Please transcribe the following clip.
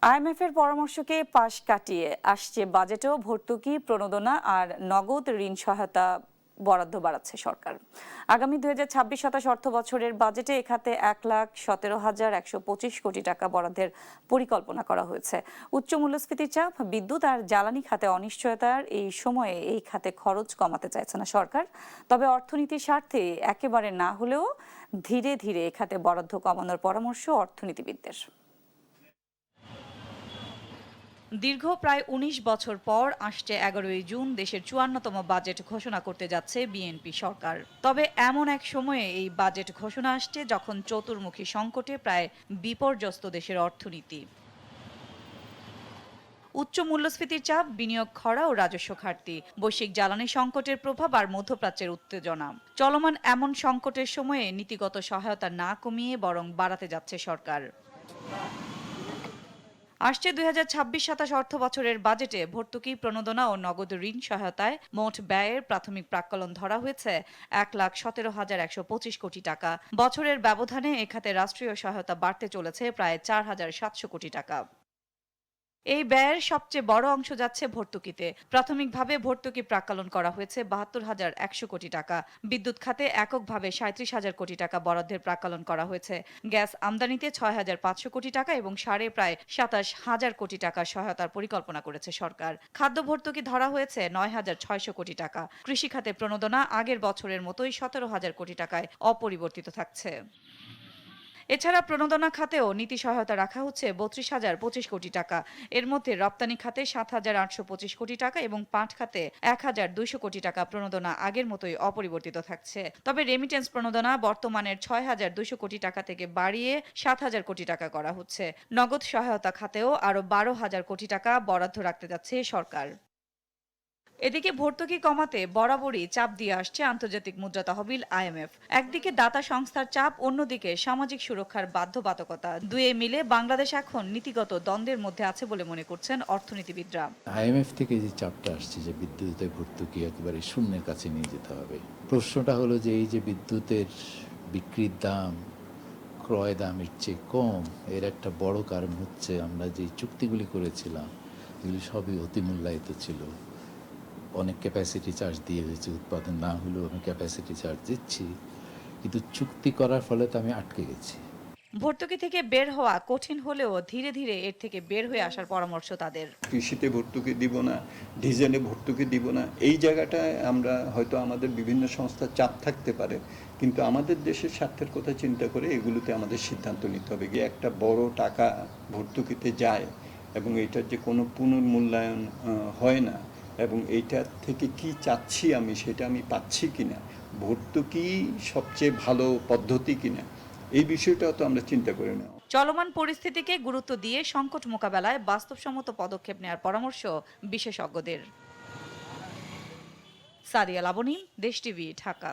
IMF এর পরামর্শকে পাশ কাটিয়ে আসছে বাজেটেও ভর্তুকি, প্রণোদনা আর নগদ ঋণ সহায়তা বরাদ্দ বাড়াচ্ছে সরকার। আগামী ২০২৬-২৭ অর্থ বছরের বাজেটে এ খাতে ১,১৭,১২৫ কোটি টাকা বরাদ্দের পরিকল্পনা করা হয়েছে। উচ্চ মূল্যস্ফীতির চাপ, বিদ্যুৎ আর জ্বালানি খাতে অনিশ্চয়তার এই সময়ে এই খাতে খরচ কমাতে চাইছে না সরকার। তবে অর্থনীতির স্বার্থে একেবারে না হলেও ধীরে ধীরে এ খাতে বরাদ্দ কমানোর পরামর্শ অর্থনীতিবিদদের। দীর্ঘ প্রায় ১৯ বছর পর আসছে ১১ই জুন দেশের ৫৪তম বাজেট ঘোষণা করতে যাচ্ছে বিএনপি সরকার। তবে এমন এক সময়ে এই বাজেট ঘোষণা আসছে যখন চতুর্মুখী সংকটে প্রায় বিপর্যস্ত দেশের অর্থনীতি। উচ্চ মূল্যস্ফীতির চাপ, বিনিয়োগ খরা ও রাজস্ব ঘাটতি, বৈশ্বিক জ্বালানি সংকটের প্রভাব আর মধ্যপ্রাচ্যের উত্তেজনা। চলমান এমন সংকটের সময়ে নীতিগত সহায়তা না কমিয়ে বরং বাড়াতে যাচ্ছে সরকার। আসছে ২০২৬-২৭ অর্থ বছরের বাজেটে ভর্তুকি, প্রণোদনা ও নগদ ঋণ সহায়তায় মোট ব্যয়ের প্রাথমিক প্রাক্কলন ধরা হয়েছে ১,১৭,১২৫ কোটি টাকা। বছরের ব্যবধানে এ খাতে রাষ্ট্রীয় সহায়তা বাড়তে চলেছে প্রায় ৪,৭০০ কোটি টাকা। এই ব্যয়ের সবচেয়ে বড় অংশ যাচ্ছে ভর্তুকিতে। প্রাথমিকভাবে ভর্তুকি প্রাক্কলন করা হয়েছে ৭২,১০০ কোটি টাকা। বিদ্যুৎ খাতে এককভাবে ৩৭,০০০ কোটি টাকা বরাদ্দের প্রাক্কলন করা হয়েছে। গ্যাস আমদানিতে ৬,৫০০ কোটি টাকা এবং সাড়ে প্রায় ২৭,০০০ কোটি টাকার সহায়তার পরিকল্পনা করেছে সরকার। খাদ্য ভর্তুকি ধরা হয়েছে ৯,৬০০ কোটি টাকা। কৃষি খাতে প্রণোদনা আগের বছরের মতোই ১৭,০০০ কোটি টাকায় অপরিবর্তিত থাকছে। এছাড়া প্রণোদনা খাতেও নীতি সহায়তা রাখা হচ্ছে ৩২,০২৫ কোটি টাকা। এর মধ্যে রপ্তানি খাতে ৭,৮২৫ কোটি টাকা এবং পাট খাতে ১,২০০ কোটি টাকা প্রণোদনা আগের মতোই অপরিবর্তিত থাকছে। তবে রেমিটেন্স প্রণোদনা বর্তমানের ৬,২০০ কোটি টাকা থেকে বাড়িয়ে ৭,০০০ কোটি টাকা করা হচ্ছে। নগদ সহায়তা খাতেও আরও ১২,০০০ কোটি টাকা বরাদ্দ রাখতে যাচ্ছে সরকার। এদিকে ভর্তুকি কমাতে বরাবরই চাপ দিয়ে আসছে আন্তর্জাতিক মুদ্রা তহবিল আইএমএফ। একদিকে দাতা সংস্থার চাপ, অন্যদিকে সামাজিক সুরক্ষার বাধ্যবাধকতা, দুয়ে মিলে বাংলাদেশ এখন নীতিগত দ্বন্দ্বের মধ্যে আছে বলে মনে করছেন অর্থনীতিবিদরা। আইএমএফ থেকে যে চাপটা আসছে যে বিদ্যুতের ভর্তুকি একেবারে শূন্যের কাছে নিয়ে যেতে হবে, প্রশ্নটা হলো যে এই যে বিদ্যুতের বিক্রির দাম ক্রয় দামের চেয়ে কম, এর একটা বড় কারণ হচ্ছে আমরা যে চুক্তিগুলি করেছিলাম এগুলি সবই অতিমূল্যায়িত ছিল। অনেক ক্যাপাসিটি চার্জ দিয়ে হয়েছে, উৎপাদন না হলেও আমি ক্যাপাসিটি চার্জ দিচ্ছি, কিন্তু চুক্তি করার ফলে তো আমি আটকে গেছি। ভর্তুকি থেকে বের হওয়া কঠিন হলেও ধীরে ধীরে এর থেকে বের হয়ে আসার পরামর্শ তাদের। কৃষিতে ভর্তুকি দিব না, ডিজেলে ভর্তুকি দিব না, এই জায়গাটায় আমরা হয়তো আমাদের বিভিন্ন সংস্থার চাপ থাকতে পারে, কিন্তু আমাদের দেশের স্বার্থের কথা চিন্তা করে এগুলোতে আমাদের সিদ্ধান্ত নিতে হবে। গিয়ে একটা বড় টাকা ভর্তুকিতে যায় এবং এইটার যে কোনো পুনর্মূল্যায়ন হয় না, এবং এইটার থেকে কি চাচ্ছি আমি সেটা আমি পাচ্ছি কিনা, ভর্তুকি সবচেয়ে ভালো পদ্ধতি কিনা, এই বিষয়টাও তো আমরা চিন্তা করে নেওয়া। চলমান পরিস্থিতিকে গুরুত্ব দিয়ে সংকট মোকাবেলায় বাস্তবসম্মত পদক্ষেপ নেওয়ার পরামর্শ বিশেষজ্ঞদের। সাদিয়া লাবনী, দেশ টিভি, ঢাকা।